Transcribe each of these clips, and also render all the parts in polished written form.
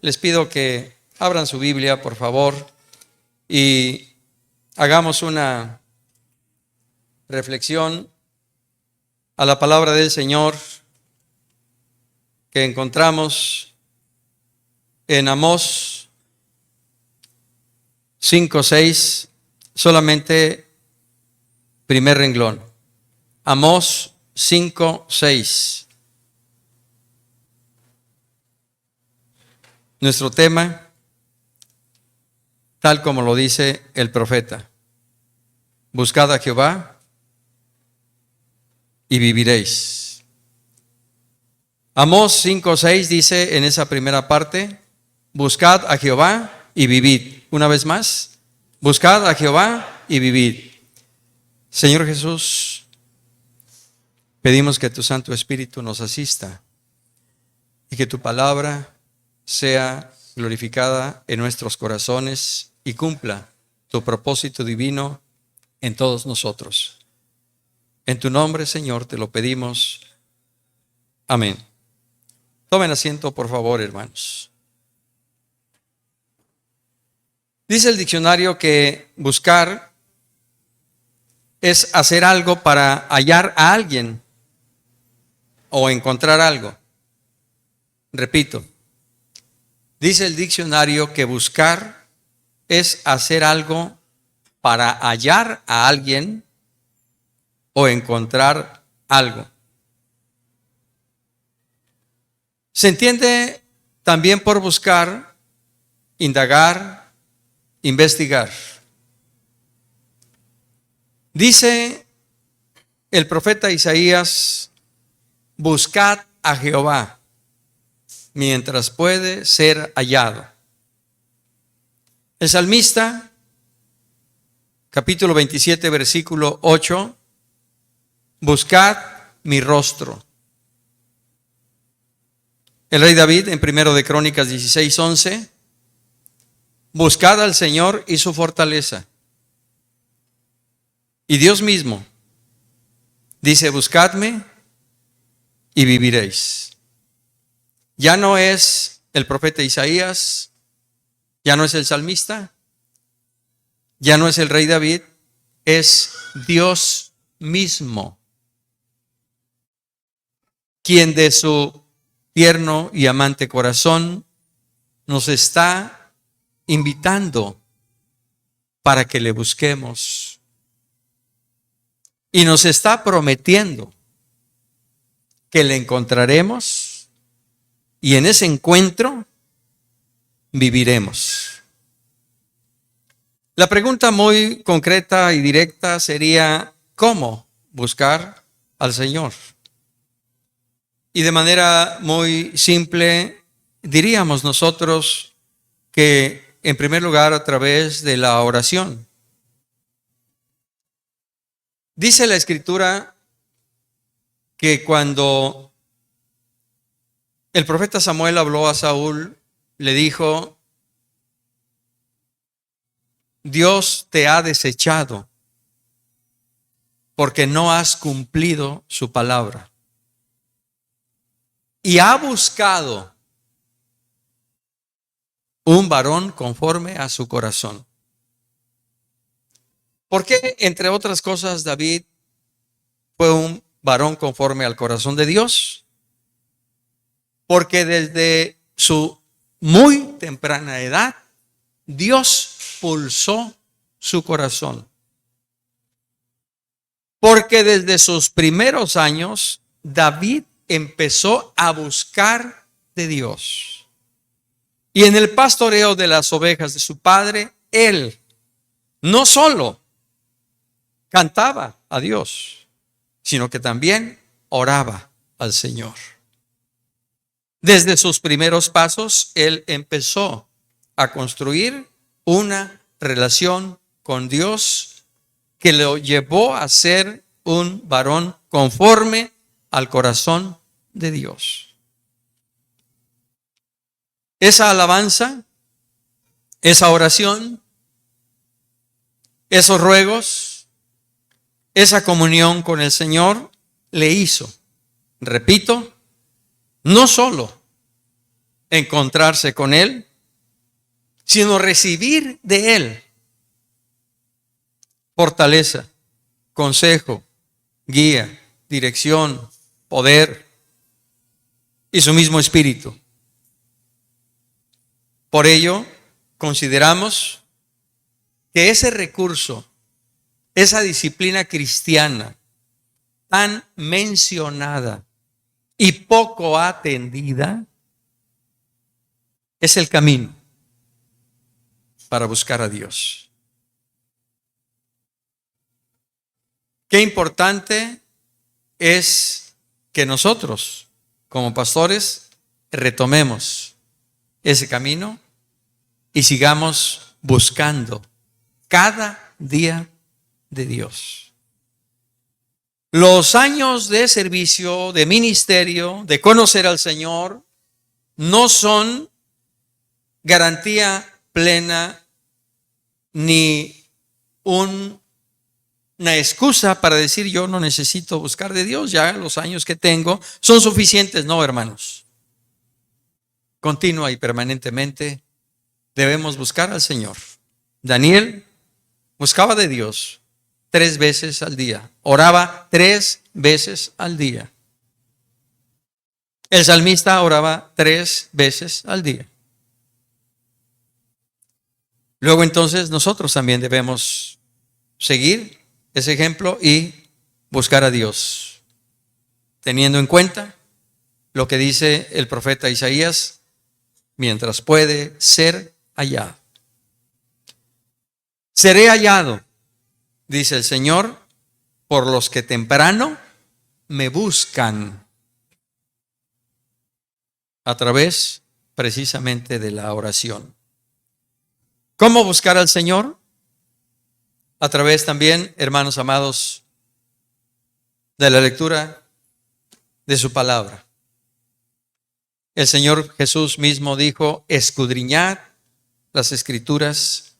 Les pido que abran su Biblia, por favor, y hagamos una reflexión a la palabra del Señor que encontramos en Amós 5:6, solamente primer renglón. Amós 5:6. Nuestro tema, tal como lo dice el profeta: buscad a Jehová y viviréis. Amós 5:6 dice en esa primera parte: buscad a Jehová y vivid. Una vez más, buscad a Jehová y vivid. Señor Jesús, pedimos que tu Santo Espíritu nos asista y que tu palabra sea glorificada en nuestros corazones y cumpla tu propósito divino en todos nosotros. En tu nombre, Señor, te lo pedimos. Amén. Tomen asiento, por favor, hermanos. Dice el diccionario que buscar es hacer algo para hallar a alguien o encontrar algo. Repito, dice el diccionario que buscar es hacer algo para hallar a alguien o encontrar algo. Se entiende también por buscar, indagar, investigar. Dice el profeta Isaías: buscad a Jehová mientras puede ser hallado. El salmista, capítulo 27, versículo 8: buscad mi rostro. El rey David, en 1 de Crónicas 16:11: buscad al Señor y su fortaleza. Y Dios mismo dice: buscadme y viviréis. Ya no es el profeta Isaías, ya no es el salmista, ya no es el rey David, es Dios mismo quien de su tierno y amante corazón nos está invitando para que le busquemos. Y nos está prometiendo que le encontraremos y en ese encuentro viviremos. La pregunta muy concreta y directa sería: ¿cómo buscar al Señor? Y de manera muy simple diríamos nosotros que en primer lugar a través de la oración. Dice la Escritura que cuando el profeta Samuel habló a Saúl, le dijo: Dios te ha desechado porque no has cumplido su palabra. Y ha buscado un varón conforme a su corazón. ¿Por qué, entre otras cosas, David fue un varón conforme al corazón de Dios? Porque desde su muy temprana edad, Dios pulsó su corazón. Porque desde sus primeros años, David empezó a buscar de Dios. Y en el pastoreo de las ovejas de su padre, él no solo cantaba a Dios, sino que también oraba al Señor. Desde sus primeros pasos, él empezó a construir una relación con Dios que lo llevó a ser un varón conforme al corazón de Dios. Esa alabanza, esa oración, esos ruegos, esa comunión con el Señor le hizo, repito, no solo encontrarse con Él, sino recibir de Él fortaleza, consejo, guía, dirección, poder y su mismo espíritu. Por ello, consideramos que ese recurso, esa disciplina cristiana tan mencionada y poco atendida, es el camino para buscar a Dios. Qué importante es que nosotros, como pastores, retomemos ese camino y sigamos buscando cada día de Dios. Los años de servicio, de ministerio, de conocer al Señor, no son garantía plena ni una excusa para decir yo no necesito buscar de Dios, ya los años que tengo son suficientes. No, hermanos. Continua y permanentemente debemos buscar al Señor. Daniel buscaba de Dios 3 veces al día, oraba 3 veces al día. El salmista oraba 3 veces al día. Luego entonces nosotros también debemos seguir ese ejemplo y buscar a Dios, teniendo en cuenta lo que dice el profeta Isaías: mientras puede ser hallado. Seré hallado, dice el Señor, por los que temprano me buscan, a través precisamente de la oración. ¿Cómo buscar al Señor? A través también, hermanos amados, de la lectura de su palabra. El Señor Jesús mismo dijo: escudriñad las Escrituras,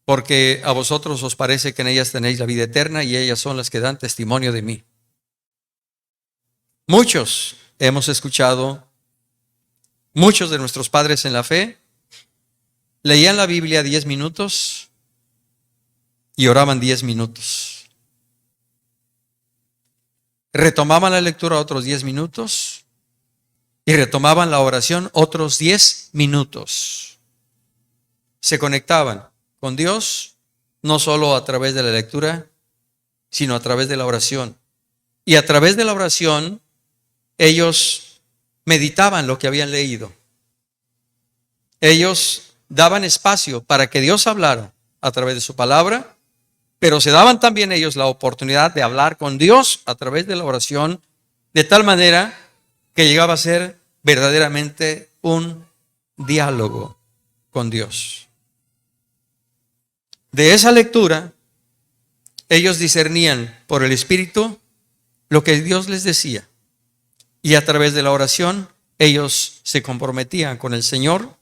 porque a vosotros os parece que en ellas tenéis la vida eterna, y ellas son las que dan testimonio de mí. Muchos hemos escuchado, muchos de nuestros padres en la fe leían la Biblia 10 minutos y oraban 10 minutos. Retomaban la lectura otros 10 minutos y retomaban la oración otros 10 minutos. Se conectaban con Dios no solo a través de la lectura, sino a través de la oración. Y a través de la oración ellos meditaban lo que habían leído. Ellos daban espacio para que Dios hablara a través de su palabra, pero se daban también ellos la oportunidad de hablar con Dios a través de la oración, de tal manera que llegaba a ser verdaderamente un diálogo con Dios. De esa lectura, ellos discernían por el Espíritu lo que Dios les decía, y a través de la oración ellos se comprometían con el Señor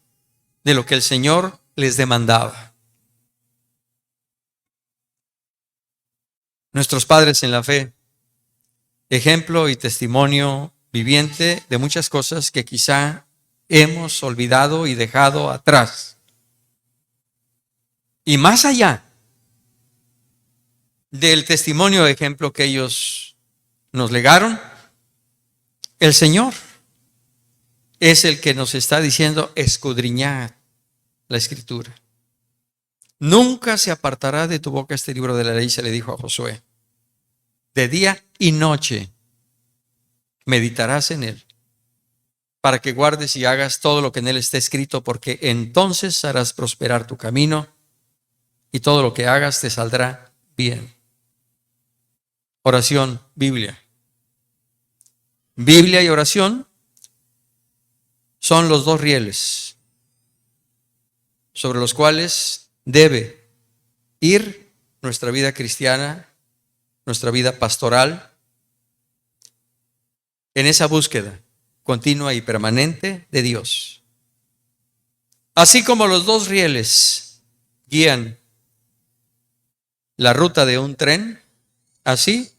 de lo que el Señor les demandaba. Nuestros padres en la fe, ejemplo y testimonio viviente de muchas cosas que quizá hemos olvidado y dejado atrás. Y más allá del testimonio ejemplo que ellos nos legaron, el Señor es el que nos está diciendo: escudriñad la Escritura. Nunca se apartará de tu boca este libro de la ley, se le dijo a Josué. De día y noche meditarás en él, para que guardes y hagas todo lo que en él está escrito, porque entonces harás prosperar tu camino y todo lo que hagas te saldrá bien. Oración, Biblia. Biblia y oración son los 2 rieles sobre los cuales debe ir nuestra vida cristiana, nuestra vida pastoral, en esa búsqueda continua y permanente de Dios. Así como los 2 rieles guían la ruta de un tren, así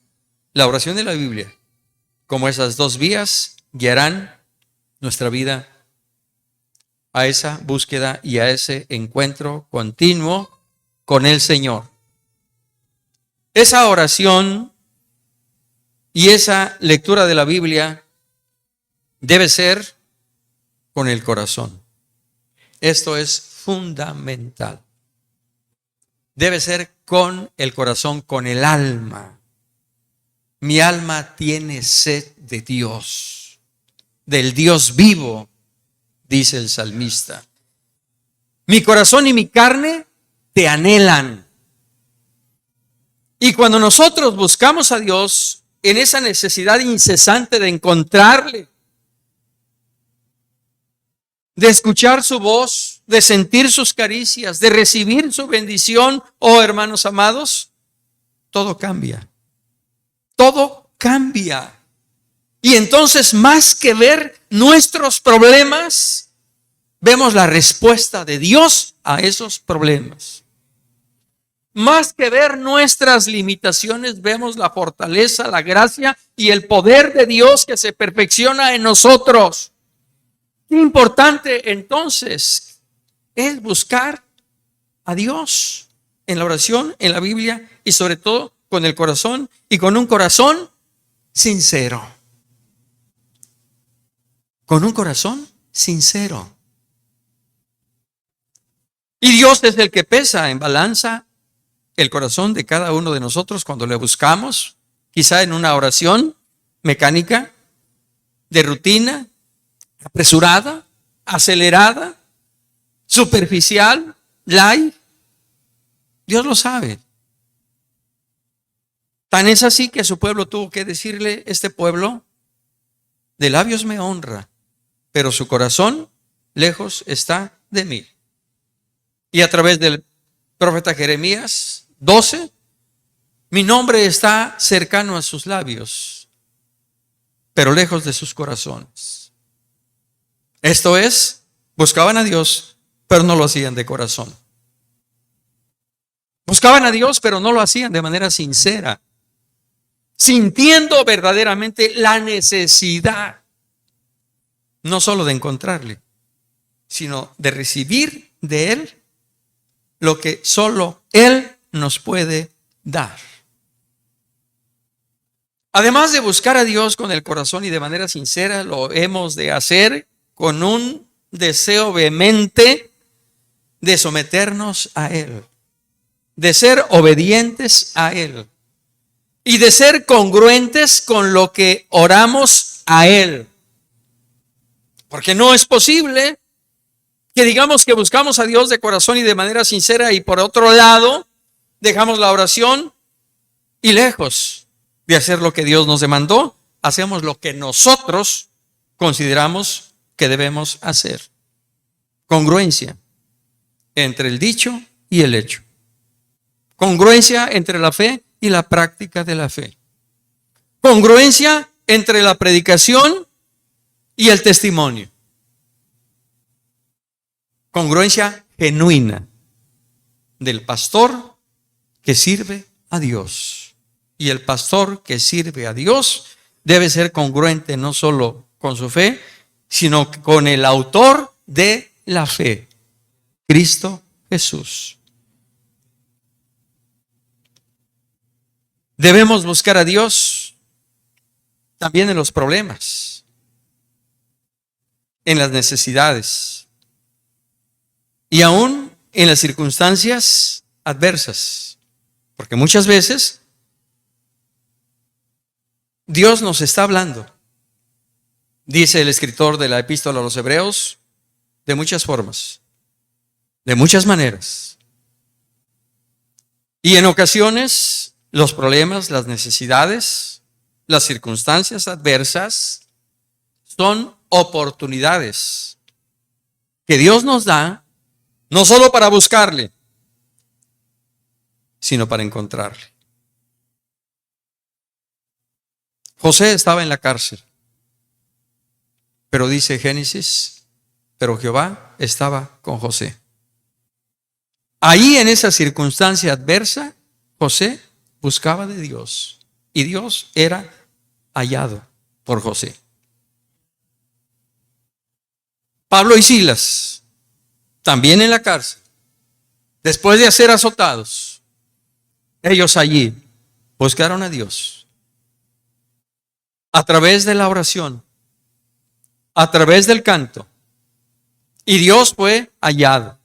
la oración de la Biblia, como esas 2 vías, guiarán nuestra vida a esa búsqueda y a ese encuentro continuo con el Señor. Esa oración y esa lectura de la Biblia debe ser con el corazón. Esto es fundamental. Debe ser con el corazón, con el alma. Mi alma tiene sed de Dios, del Dios vivo, dice el salmista. Mi corazón y mi carne te anhelan. Y cuando nosotros buscamos a Dios en esa necesidad incesante de encontrarle, de escuchar su voz, de sentir sus caricias, de recibir su bendición, oh hermanos amados, todo cambia. Todo cambia. Y entonces, más que ver nuestros problemas, vemos la respuesta de Dios a esos problemas. Más que ver nuestras limitaciones, vemos la fortaleza, la gracia y el poder de Dios que se perfecciona en nosotros. Qué importante entonces es buscar a Dios en la oración, en la Biblia y sobre todo con el corazón y con un corazón sincero. Con un corazón sincero. Y Dios es el que pesa en balanza el corazón de cada uno de nosotros cuando le buscamos, quizá en una oración mecánica, de rutina, apresurada, acelerada, superficial, light. Dios lo sabe. Tan es así que su pueblo tuvo que decirle, este pueblo de labios me honra, pero su corazón lejos está de mí. Y a través del profeta Jeremías 12, mi nombre está cercano a sus labios, pero lejos de sus corazones. Esto es, buscaban a Dios, pero no lo hacían de corazón. Buscaban a Dios, pero no lo hacían de manera sincera, sintiendo verdaderamente la necesidad, no solo de encontrarle, sino de recibir de Él lo que solo Él nos puede dar. Además de buscar a Dios con el corazón y de manera sincera, lo hemos de hacer con un deseo vehemente de someternos a Él, de ser obedientes a Él y de ser congruentes con lo que oramos a Él. Porque no es posible que digamos que buscamos a Dios de corazón y de manera sincera y por otro lado dejamos la oración y lejos de hacer lo que Dios nos demandó, hacemos lo que nosotros consideramos que debemos hacer. Congruencia entre el dicho y el hecho. Congruencia entre la fe y la práctica de la fe. Congruencia entre la predicación y el testimonio. Congruencia genuina del pastor que sirve a Dios. Y el pastor que sirve a Dios debe ser congruente no solo con su fe, sino con el autor de la fe, Cristo Jesús. Debemos buscar a Dios también en los problemas, en las necesidades y aún en las circunstancias adversas. Porque muchas veces Dios nos está hablando, dice el escritor de la epístola a los Hebreos, de muchas formas, de muchas maneras. Y en ocasiones los problemas, las necesidades, las circunstancias adversas son oportunidades que Dios nos da, no solo para buscarle, sino para encontrarle. José estaba en la cárcel, pero dice Génesis, pero Jehová estaba con José. Ahí en esa circunstancia adversa, José buscaba de Dios y Dios era hallado por José. Pablo y Silas también en la cárcel, después de ser azotados, ellos allí buscaron a Dios a través de la oración, a través del canto, y Dios fue hallado,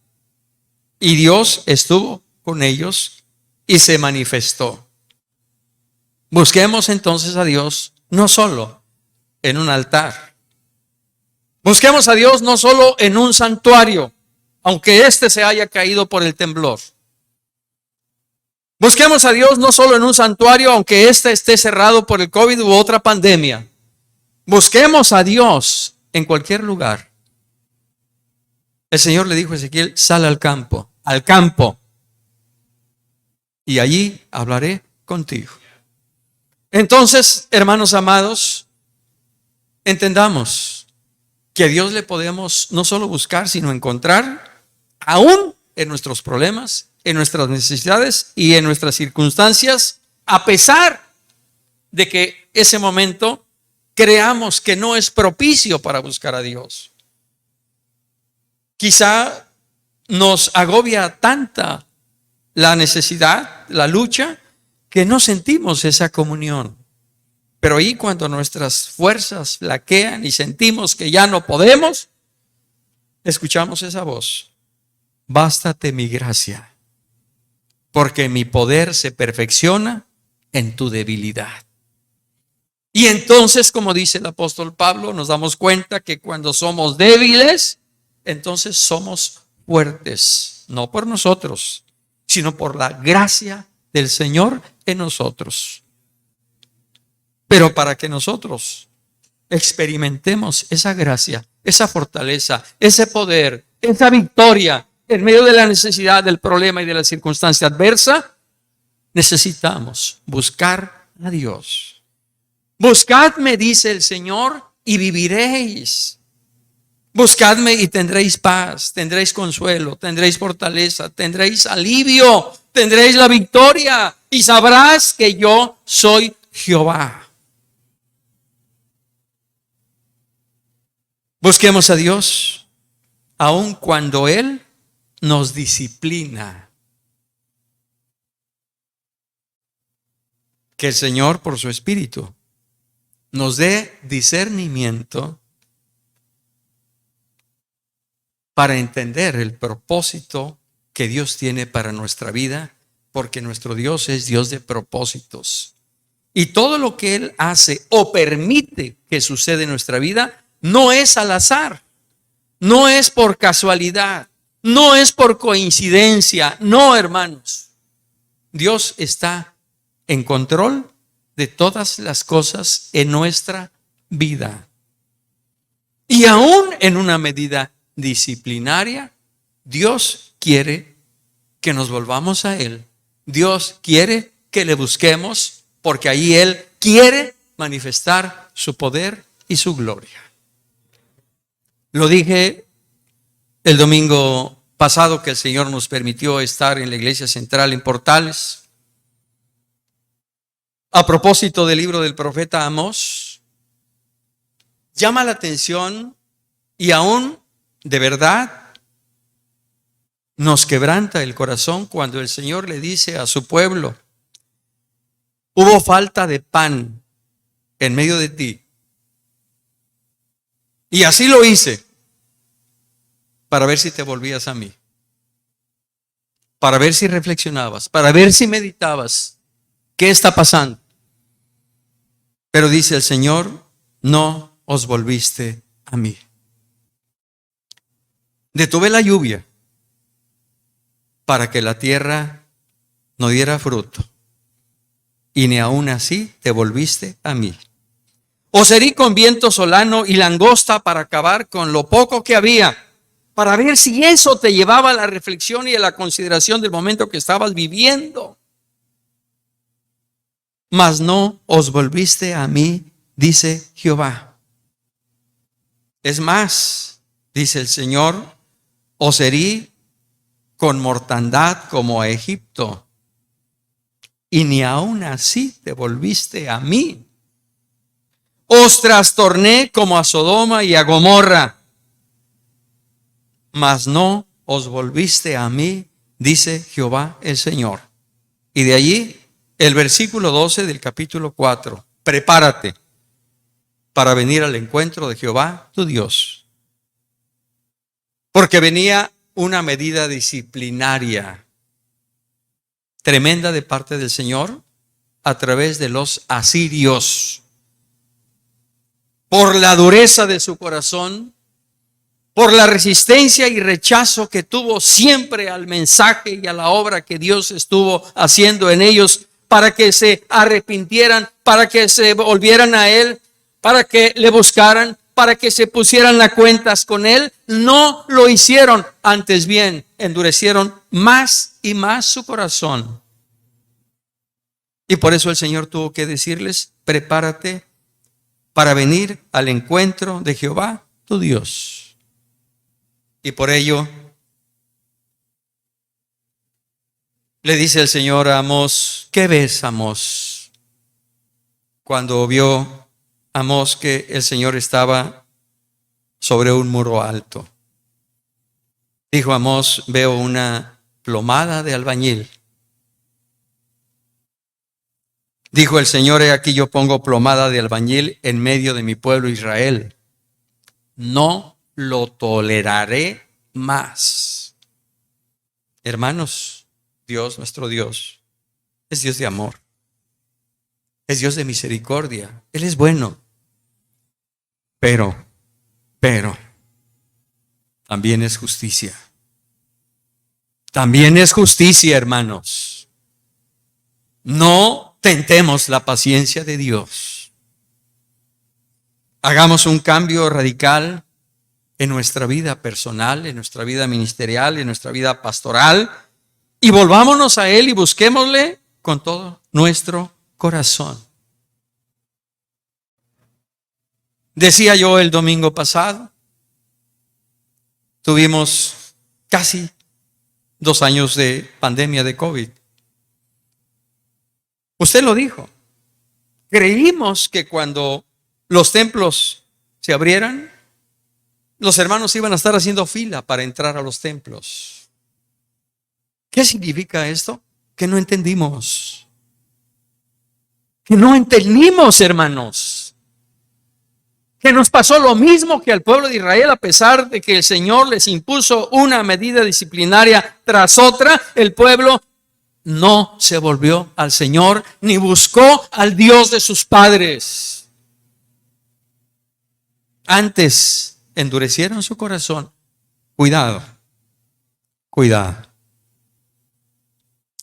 y Dios estuvo con ellos y se manifestó. Busquemos entonces a Dios no solo en un altar, busquemos a Dios no solo en un santuario, aunque éste se haya caído por el temblor. Busquemos a Dios no solo en un santuario, aunque éste esté cerrado por el COVID u otra pandemia. Busquemos a Dios en cualquier lugar. El Señor le dijo a Ezequiel: sal al campo, y allí hablaré contigo. Entonces, hermanos amados, entendamos que a Dios le podemos no solo buscar, sino encontrar, aún en nuestros problemas, en nuestras necesidades y en nuestras circunstancias, a pesar de que ese momento creamos que no es propicio para buscar a Dios. Quizá nos agobia tanta la necesidad, la lucha, que no sentimos esa comunión. Pero ahí, cuando nuestras fuerzas flaquean y sentimos que ya no podemos, escuchamos esa voz: bástate mi gracia, porque mi poder se perfecciona en tu debilidad. Y entonces, como dice el apóstol Pablo, nos damos cuenta que cuando somos débiles, entonces somos fuertes, no por nosotros, sino por la gracia del Señor en nosotros. Pero para que nosotros experimentemos esa gracia, esa fortaleza, ese poder, esa victoria en medio de la necesidad, del problema y de la circunstancia adversa, necesitamos buscar a Dios. Buscadme, dice el Señor, y viviréis. Buscadme y tendréis paz, tendréis consuelo, tendréis fortaleza, tendréis alivio, tendréis la victoria, y sabrás que yo soy Jehová. Busquemos a Dios aun cuando Él nos disciplina. Que el Señor, por su Espíritu, nos dé discernimiento para entender el propósito que Dios tiene para nuestra vida, porque nuestro Dios es Dios de propósitos. Y todo lo que Él hace o permite que suceda en nuestra vida no es al azar, no es por casualidad, no es por coincidencia. No, hermanos. Dios está en control de todas las cosas en nuestra vida. Y aún en una medida disciplinaria, Dios quiere que nos volvamos a Él. Dios quiere que le busquemos, porque ahí Él quiere manifestar su poder y su gloria. Lo dije el domingo pasado, que el Señor nos permitió estar en la iglesia central en Portales. A propósito del libro del profeta Amós, llama la atención y aún de verdad nos quebranta el corazón cuando el Señor le dice a su pueblo: hubo falta de pan en medio de ti, y así lo hice para ver si te volvías a mí, para ver si reflexionabas, para ver si meditabas qué está pasando. Pero dice el Señor: no os volviste a mí. Detuve la lluvia para que la tierra no diera fruto, y ni aún así te volviste a mí. Os herí con viento solano y langosta para acabar con lo poco que había, para ver si eso te llevaba a la reflexión y a la consideración del momento que estabas viviendo. Mas no os volviste a mí, dice Jehová. Es más, dice el Señor, os herí con mortandad como a Egipto, y ni aún así te volviste a mí. Os trastorné como a Sodoma y a Gomorra, mas no os volviste a mí, dice Jehová el Señor. Y de allí el versículo 12 del capítulo 4. Prepárate para venir al encuentro de Jehová tu Dios. Porque venía una medida disciplinaria tremenda de parte del Señor a través de los asirios. Por la dureza de su corazón, por la resistencia y rechazo que tuvo siempre al mensaje y a la obra que Dios estuvo haciendo en ellos para que se arrepintieran, para que se volvieran a Él, para que le buscaran, para que se pusieran a cuentas con Él. No lo hicieron, antes bien, endurecieron más y más su corazón. Y por eso el Señor tuvo que decirles: prepárate para venir al encuentro de Jehová tu Dios. Y por ello le dice el Señor a Amós: ¿qué ves, Amós? Cuando vio Amós que el Señor estaba sobre un muro alto, dijo Amós: veo una plomada de albañil. Dijo el Señor: he aquí yo pongo plomada de albañil en medio de mi pueblo Israel. No lo toleraré más. Hermanos, Dios, nuestro Dios, es Dios de amor. Es Dios de misericordia. Él es bueno. Pero, también es justicia. También es justicia, hermanos. No tentemos la paciencia de Dios. Hagamos un cambio radical en nuestra vida personal, en nuestra vida ministerial, en nuestra vida pastoral, y volvámonos a Él y busquémosle con todo nuestro corazón. Decía yo el domingo pasado, tuvimos casi 2 años de pandemia de COVID. Usted lo dijo. Creímos que cuando los templos se abrieran, los hermanos iban a estar haciendo fila para entrar a los templos. ¿Qué significa esto? Que no entendimos. Que no entendimos, hermanos. Que nos pasó lo mismo que al pueblo de Israel, a pesar de que el Señor les impuso una medida disciplinaria tras otra. El pueblo no se volvió al Señor ni buscó al Dios de sus padres. Antes endurecieron su corazón. Cuidado.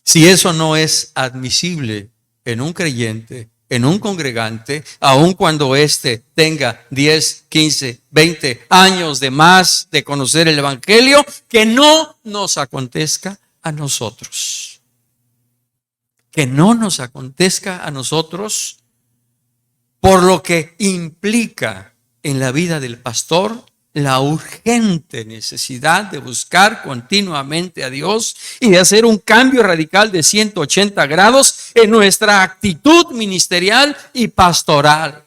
Si eso no es admisible en un creyente, en un congregante, aun cuando éste tenga 10, 15, 20 años de más de conocer el Evangelio, que no nos acontezca a nosotros. Que no nos acontezca a nosotros, por lo que implica en la vida del pastor la urgente necesidad de buscar continuamente a Dios y de hacer un cambio radical de 180 grados en nuestra actitud ministerial y pastoral.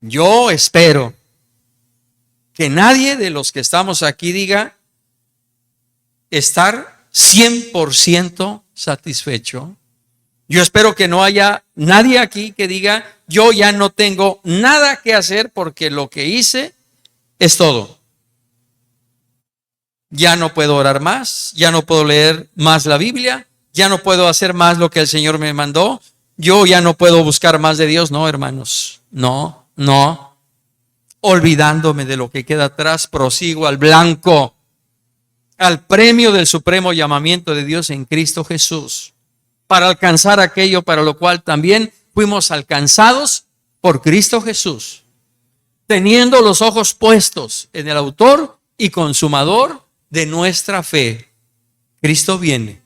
Yo espero que nadie de los que estamos aquí diga estar 100% satisfecho. Yo espero que no haya nadie aquí que diga: yo ya no tengo nada que hacer porque lo que hice es todo. Ya no puedo orar más, ya no puedo leer más la Biblia, ya no puedo hacer más lo que el Señor me mandó, yo ya no puedo buscar más de Dios. No, hermanos, no. Olvidándome de lo que queda atrás, prosigo al blanco, al premio del supremo llamamiento de Dios en Cristo Jesús, para alcanzar aquello para lo cual también fuimos alcanzados por Cristo Jesús, teniendo los ojos puestos en el autor y consumador de nuestra fe. Cristo viene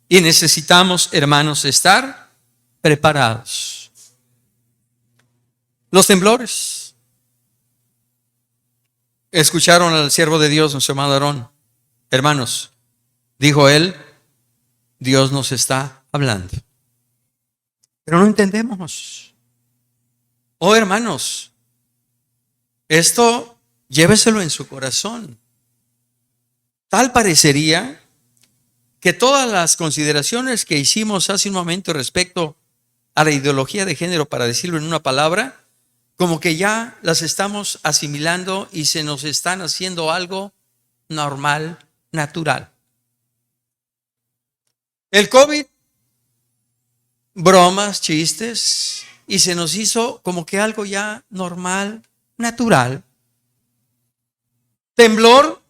y necesitamos, hermanos, estar preparados. Los temblores. Escucharon al siervo de Dios, nuestro hermano Aarón. Hermanos, dijo él: Dios nos está hablando, pero no entendemos. Oh, hermanos, esto Lléveselo en su corazón. Tal parecería que todas las consideraciones que hicimos hace un momento respecto a la ideología de género, para decirlo en una palabra, como que ya las estamos asimilando y se nos están haciendo algo normal, natural. El COVID, bromas, chistes, y se nos hizo como que algo ya normal, natural. Temblor,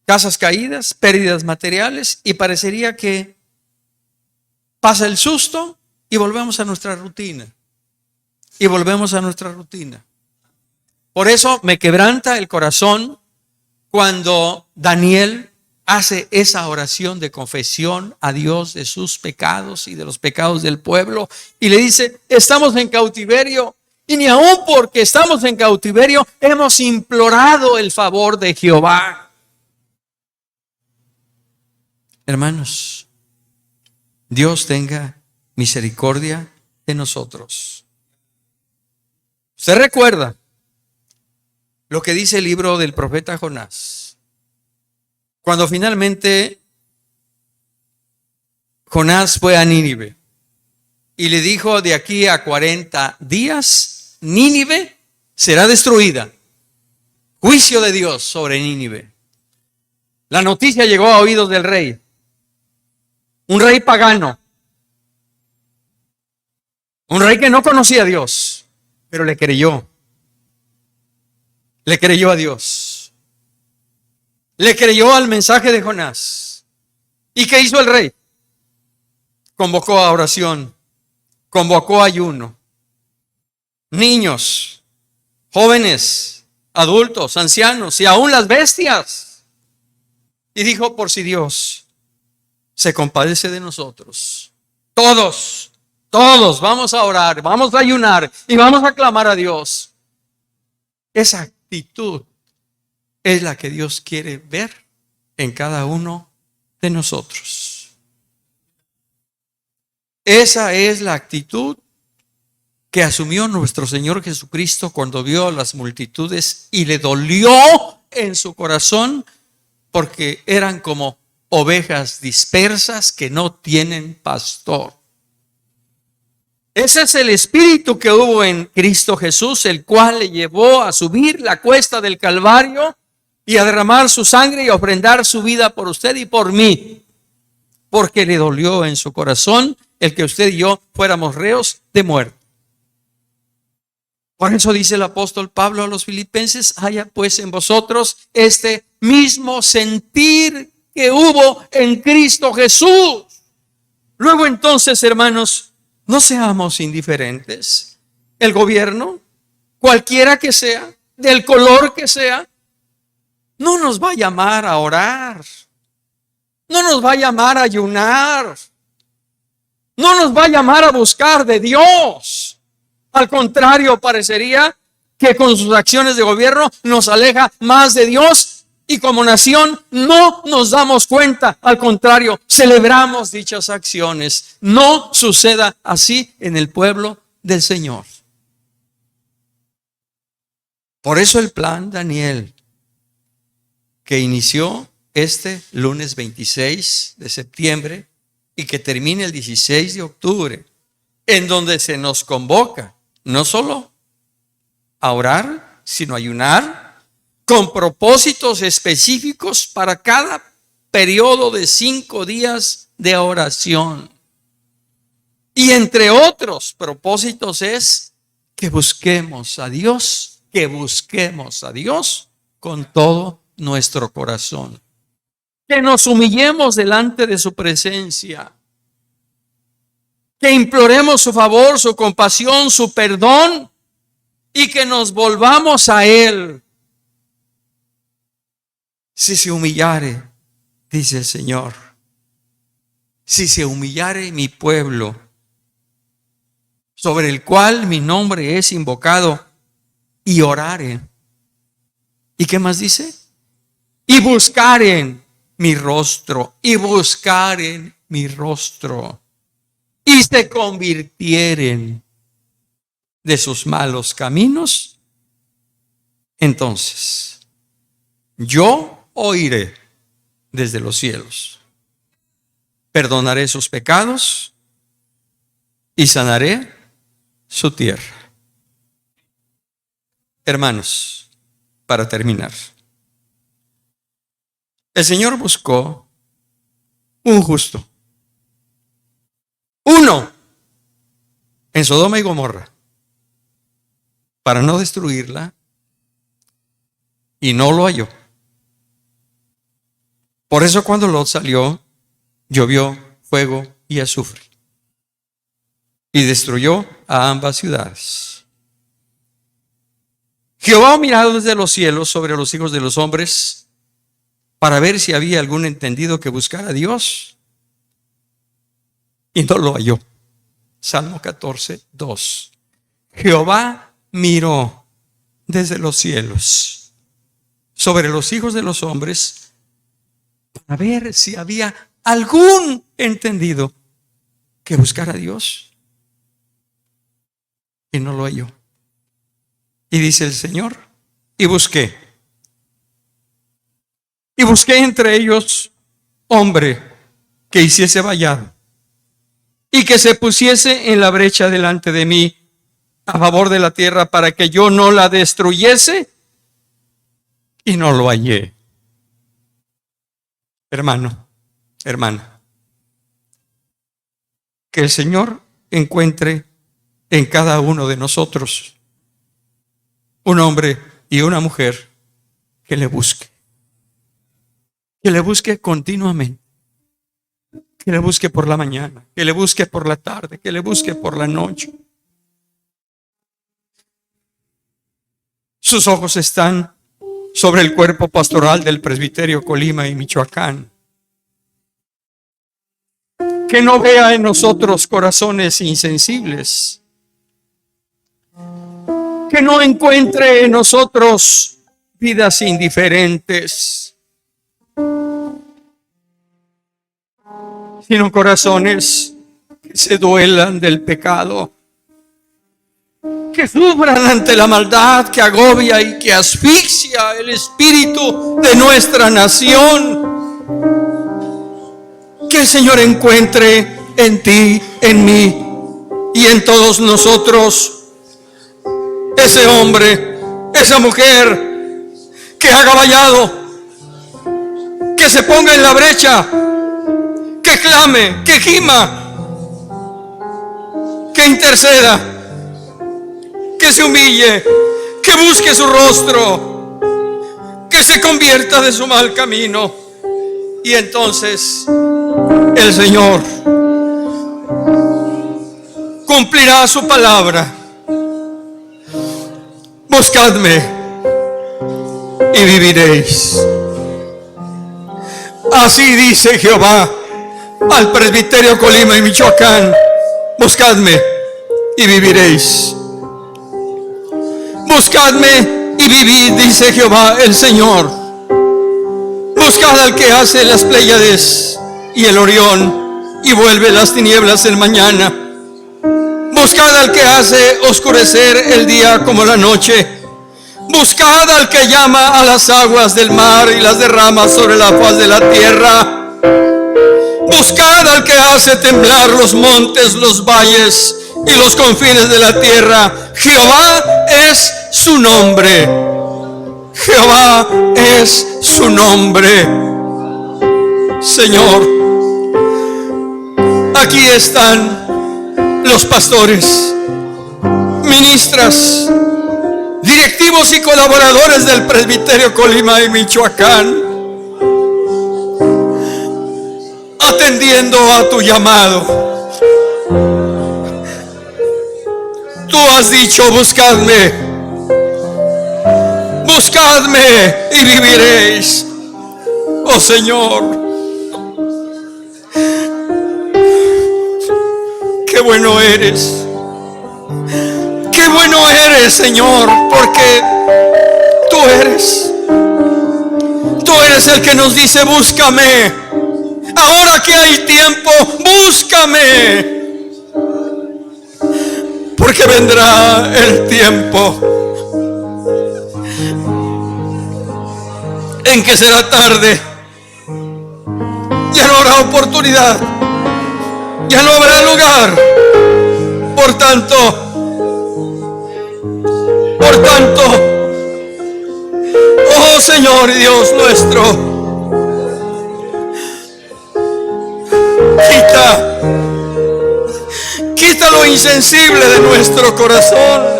casas caídas, pérdidas materiales, y parecería que pasa el susto y volvemos a nuestra rutina. Y volvemos a nuestra rutina. Por eso me quebranta el corazón cuando Daniel hace esa oración de confesión a Dios de sus pecados y de los pecados del pueblo, y le dice: estamos en cautiverio, y ni aun porque estamos en cautiverio hemos implorado el favor de Jehová. Hermanos, Dios tenga misericordia de nosotros. Usted recuerda lo que dice el libro del profeta Jonás. Cuando finalmente Jonás fue a Nínive y le dijo: de aquí a 40 días Nínive será destruida. Juicio de Dios sobre Nínive. La noticia llegó a oídos del rey. Un rey pagano. Un rey que no conocía a Dios, pero le creyó. Le creyó a Dios. Le creyó al mensaje de Jonás. ¿Y qué hizo el rey? Convocó a oración, convocó a ayuno. Niños, jóvenes, adultos, ancianos y aún las bestias. Y dijo: por si Dios se compadece de nosotros, todos vamos a orar, vamos a ayunar y vamos a clamar a Dios. Esa actitud es la que Dios quiere ver en cada uno de nosotros. Esa es la actitud que asumió nuestro Señor Jesucristo cuando vio a las multitudes y le dolió en su corazón, porque eran como ovejas dispersas que no tienen pastor. Ese es el espíritu que hubo en Cristo Jesús, el cual le llevó a subir la cuesta del Calvario y a derramar su sangre y a ofrendar su vida por usted y por mí, porque le dolió en su corazón el que usted y yo fuéramos reos de muerte. Por eso dice el apóstol Pablo a los filipenses: haya pues en vosotros este mismo sentir que hubo en Cristo Jesús. Luego entonces, hermanos, no seamos indiferentes. El gobierno, cualquiera que sea, del color que sea, no nos va a llamar a orar, no nos va a llamar a ayunar, no nos va a llamar a buscar de Dios. Al contrario, parecería que con sus acciones de gobierno nos aleja más de Dios, y como nación no nos damos cuenta. Al contrario, celebramos dichas acciones. No suceda así en el pueblo del Señor. Por eso el plan Daniel, que inició este lunes 26 de septiembre y que termina el 16 de octubre, en donde se nos convoca no solo a orar, sino a ayunar, con propósitos específicos para cada periodo de 5 días de oración. Y entre otros propósitos es que busquemos a Dios, con todo nuestro corazón. Que nos humillemos delante de su presencia. Que imploremos su favor, su compasión, su perdón, y que nos volvamos a Él. Si se humillare, dice el Señor, si se humillare mi pueblo, sobre el cual mi nombre es invocado, y oraren. ¿Y qué más dice? Y buscaren mi rostro, y se convirtieren de sus malos caminos, entonces yo oiré desde los cielos, perdonaré sus pecados y sanaré su tierra. Hermanos, para terminar, el Señor buscó un justo, uno, en Sodoma y Gomorra, para no destruirla, y no lo halló. Por eso cuando Lot salió, llovió fuego y azufre, y destruyó a ambas ciudades. Jehová ha mirado desde los cielos sobre los hijos de los hombres para ver si había algún entendido que buscara a Dios, y no lo halló. Salmo 14, 2. Jehová miró desde los cielos sobre los hijos de los hombres para ver si había algún entendido que buscara a Dios, y no lo halló. Y dice el Señor, y busqué entre ellos hombre que hiciese vallado y que se pusiese en la brecha delante de mí a favor de la tierra para que yo no la destruyese, y no lo hallé. Hermano, hermana, que el Señor encuentre en cada uno de nosotros un hombre y una mujer que le busque continuamente, que le busque por la mañana, que le busque por la tarde, que le busque por la noche. Sus ojos están sobre el cuerpo pastoral del presbiterio Colima y Michoacán. Que no vea en nosotros corazones insensibles. Que no encuentre en nosotros vidas indiferentes, sino corazones que se duelan del pecado, que sufran ante la maldad que agobia y que asfixia el espíritu de nuestra nación. Que el Señor encuentre en ti, en mí y en todos nosotros ese hombre, esa mujer que haga vallado, que se ponga en la brecha, que clame, que gima, que interceda, que se humille, que busque su rostro, que se convierta de su mal camino. Y entonces el Señor cumplirá su palabra. Buscadme y viviréis. Así dice Jehová al presbiterio Colima y Michoacán: buscadme y viviréis. Buscadme y vivid, dice Jehová el Señor. Buscad al que hace las Pléyades y el Orión y vuelve las tinieblas en mañana. Buscad al que hace oscurecer el día como la noche. Buscad al que llama a las aguas del mar y las derrama sobre la faz de la tierra. Buscad al que hace temblar los montes, los valles y los confines de la tierra. Jehová es su nombre. Jehová es su nombre. Señor, aquí están los pastores, ministras, directivos y colaboradores del presbiterio Colima y Michoacán, atendiendo a tu llamado. Tú has dicho: buscadme, buscadme y viviréis. Oh Señor, qué bueno eres. Qué bueno eres, Señor, porque tú eres el que nos dice: búscame. Ahora que hay tiempo, búscame. Porque vendrá el tiempo en que será tarde. Ya no habrá oportunidad, ya no habrá lugar. Por tanto, oh Señor y Dios nuestro, quita lo insensible de nuestro corazón.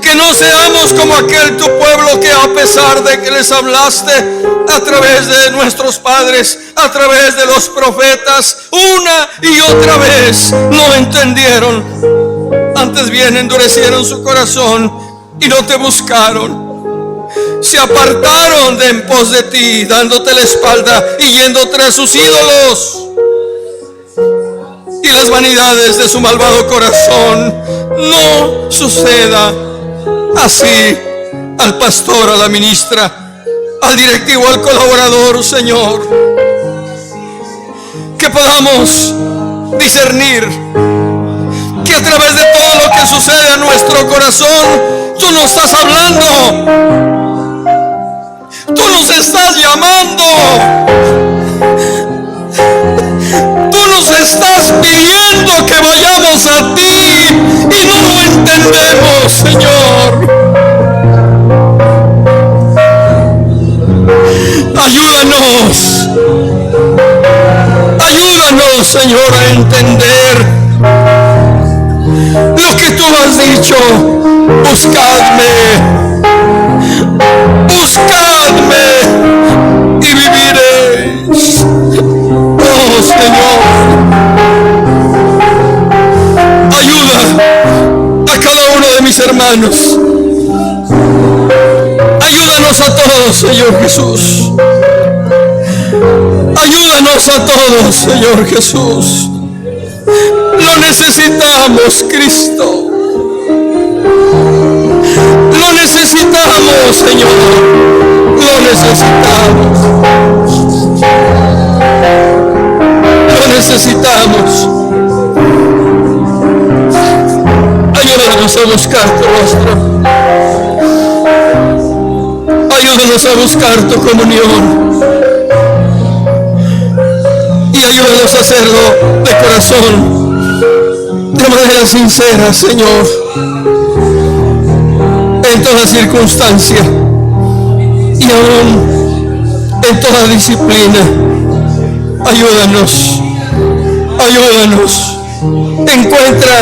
Que no seamos como aquel tu pueblo que, a pesar de que les hablaste a través de nuestros padres, a través de los profetas, una y otra vez, no entendieron. Antes bien endurecieron su corazón y no te buscaron. Se apartaron de en pos de ti, dándote la espalda y yendo tras sus ídolos y las vanidades de su malvado corazón. No suceda así al pastor, a la ministra, al directivo, al colaborador, Señor. Que podamos discernir que a través de todo lo que sucede a nuestro corazón, tú nos estás hablando, tú nos estás llamando, tú nos estás pidiendo que vayamos a ti y no lo entendemos, Señor. Ayúdanos, Señor, a entender lo que tú has dicho. Buscadme y viviréis. Oh, Señor, ayuda a cada uno de mis hermanos. Ayúdanos a todos, Señor Jesús. Ayúdanos a todos, Señor Jesús. Lo necesitamos, Cristo. Lo necesitamos, Señor. Lo necesitamos. Lo necesitamos. Ayúdanos a buscar tu rostro. Ayúdanos a buscar tu comunión. Y ayúdanos a hacerlo de corazón, de manera sincera, Señor, en toda circunstancia y aún en toda disciplina. Ayúdanos. Encuentra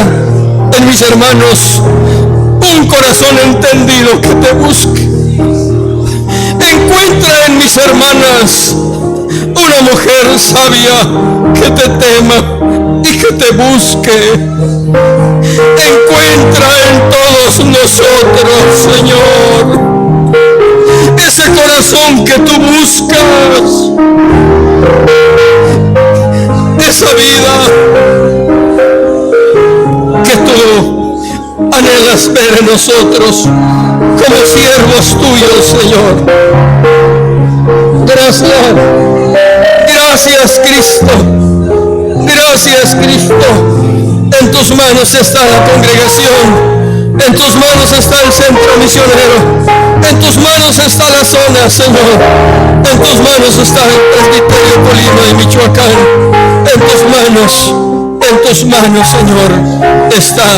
en mis hermanos un corazón entendido que te busque. Encuentra en mis hermanas una mujer sabia que te tema y que te busque. Encuentra en todos nosotros, Señor, ese corazón que tú buscas, esa vida que tú anhelas ver en nosotros como siervos tuyos, Señor. Gracias, Cristo. Gracias, Cristo. En tus manos está la congregación. En tus manos está el centro misionero. En tus manos está la zona, Señor. En tus manos está el presbiterio Colima y Michoacán. En tus manos, Señor, está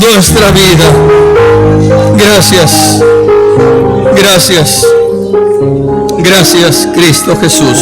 nuestra vida. Gracias, Cristo Jesús.